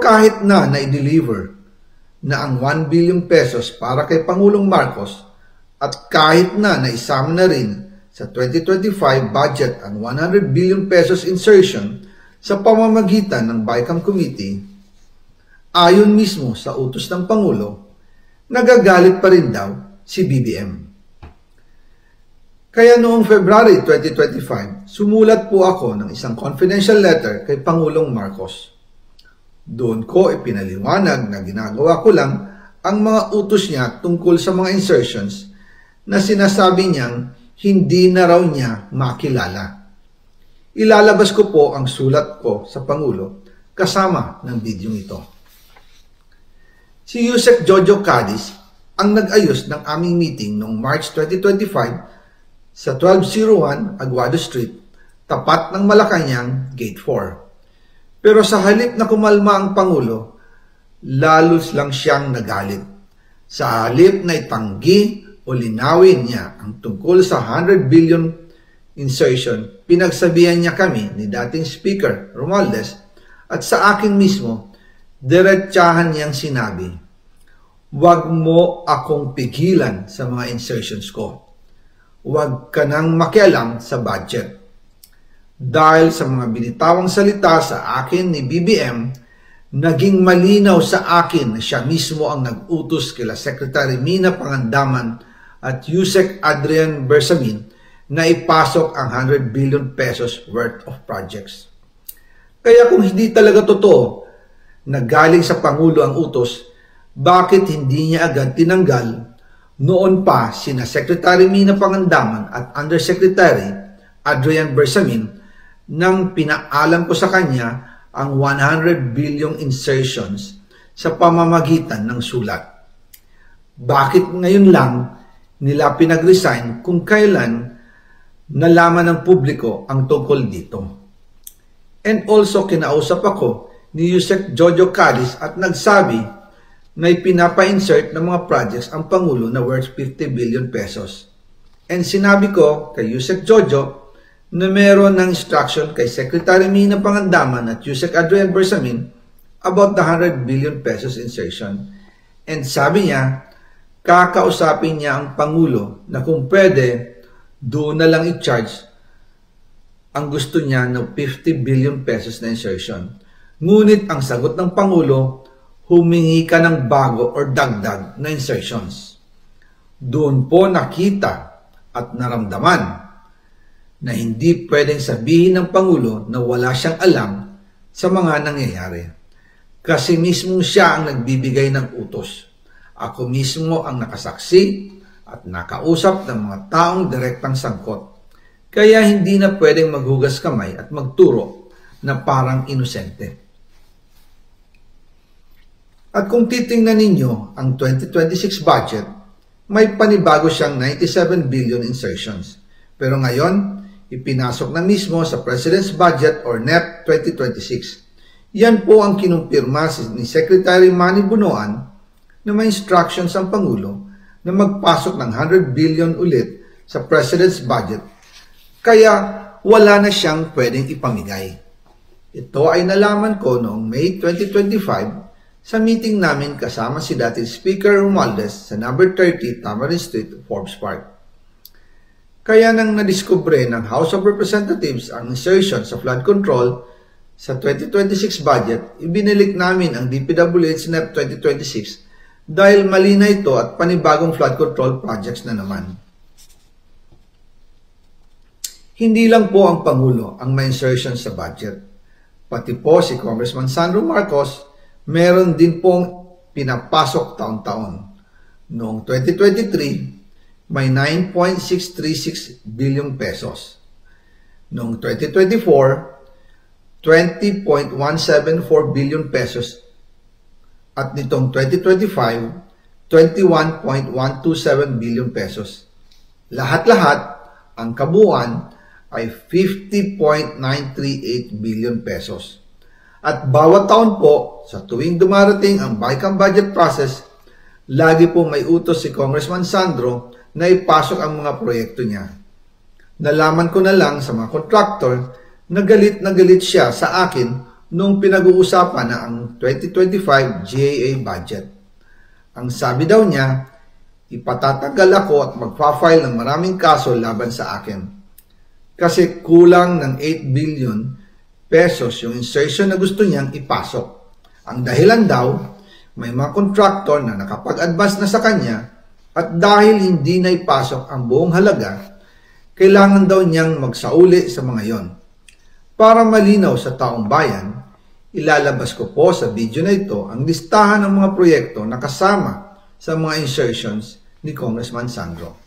kahit na na-deliver na ang 1 billion pesos para kay Pangulong Marcos at kahit na naisama na rin sa 2025 budget ang 100 billion pesos insertion sa pamamagitan ng BICAM Committee, ayon mismo sa utos ng Pangulo, nagagalit pa rin daw si BBM. Kaya noong February 2025, sumulat po ako ng isang confidential letter kay Pangulong Marcos. Doon ko ipinaliwanag na ginagawa ko lang ang mga utos niya tungkol sa mga insertions na sinasabi niyang hindi na raw niya makilala. Ilalabas ko po ang sulat ko sa Pangulo kasama ng video ito. Si Yusek Jojo Cadiz ang nag-ayos ng aming meeting noong March 2025 sa 1201 Aguado Street, tapat ng Malacanang, Gate 4. Pero sa halip na kumalma ang Pangulo, lalos lang siyang nagalit. Sa halip na itanggi o linawin niya ang tungkol sa 100 billion insertion, pinagsabihan niya kami ni dating Speaker Romualdez at sa akin mismo, diretsahan niyang sinabi, "Huwag mo akong pigilan sa mga insertions ko. Huwag ka nang makialam sa budget." Dahil sa mga binitawang salita sa akin ni BBM, naging malinaw sa akin na siya mismo ang nag-utos kila Secretary Mina Pangandaman at Yusek Adrian Bersamin na ipasok ang 100 billion pesos worth of projects. Kaya kung hindi talaga totoo na galing sa Pangulo ang utos, bakit hindi niya agad tinanggal noon pa sina Secretary Mina Pangandaman at Undersecretary Adrian Bersamin nang pinaalam ko sa kanya ang 100 billion insertions sa pamamagitan ng sulat? Bakit ngayon lang nila pinag-resign kung kailan nalaman ng publiko ang tungkol dito? And also kinausap ako ni Yusek Jojo Cadiz at nagsabi na ipinapa-insert ng mga projects ang Pangulo na worth 50 billion pesos. And sinabi ko kay Yusek Jojo na meron ng instruction kay Secretary Mina Pangandaman at Yusek Adrian Bersamin about the 100 billion pesos insertion. And sabi niya, kakausapin niya ang Pangulo na kung pwede, doon na lang i-charge ang gusto niya ng 50 billion pesos na insertion. Ngunit ang sagot ng Pangulo, humingi ka ng bago or dagdag na insertions. Doon po nakita at naramdaman na hindi pwedeng sabihin ng Pangulo na wala siyang alam sa mga nangyayari. Kasi mismo siya ang nagbibigay ng utos. Ako mismo ang nakasaksi at nakausap ng mga taong direktang sangkot. Kaya hindi na pwedeng maghugas kamay at magturo na parang inosente. At kung titingnan ninyo ang 2026 budget, may panibago siyang 97 billion insertions. Pero ngayon, ipinasok na mismo sa President's Budget or NEP 2026. Yan po ang kinumpirma ni Secretary Manny Bunoan na may instructions ang Pangulo na magpasok ng 100 billion ulit sa President's Budget. Kaya wala na siyang pwedeng ipamigay. Ito ay nalaman ko noong May 2025 sa meeting namin kasama si dating Speaker Romualdez sa number 30 Tamarind Street, Forbes Park. Kaya nang nadiskubre ng House of Representatives ang insertion sa flood control sa 2026 budget, ibinilik namin ang DPWH NEP 2026 dahil mali na ito at panibagong flood control projects na naman. Hindi lang po ang Pangulo ang may insertion sa budget. Pati po si Congressman Sandro Marcos, meron din pong pinapasok taon-taon. Noong 2023, may 9.636 billion pesos. Noong 2024, 20.174 billion pesos. At nitong 2025, 21.127 billion pesos. Lahat-lahat, ang kabuuan ay 50.938 billion pesos. At bawat taon po, sa tuwing dumarating ang BICAM budget process, lagi po may utos si Congressman Sandro na ipasok ang mga proyekto niya. Nalaman ko na lang sa mga contractor na galit siya sa akin nung pinag-uusapan na ang 2025 GAA budget. Ang sabi daw niya, ipatatagal ako at magpa-file ng maraming kaso laban sa akin. Kasi kulang ng 8 billion pesos yung insertion na gusto niyang ipasok. Ang dahilan daw, may mga contractor na nakapag-advance na sa kanya at dahil hindi na ipasok ang buong halaga, kailangan daw niyang magsauli sa mga yon. Para malinaw sa taong bayan, ilalabas ko po sa video na ito ang listahan ng mga proyekto na kasama sa mga insertions ni Congressman Sandro.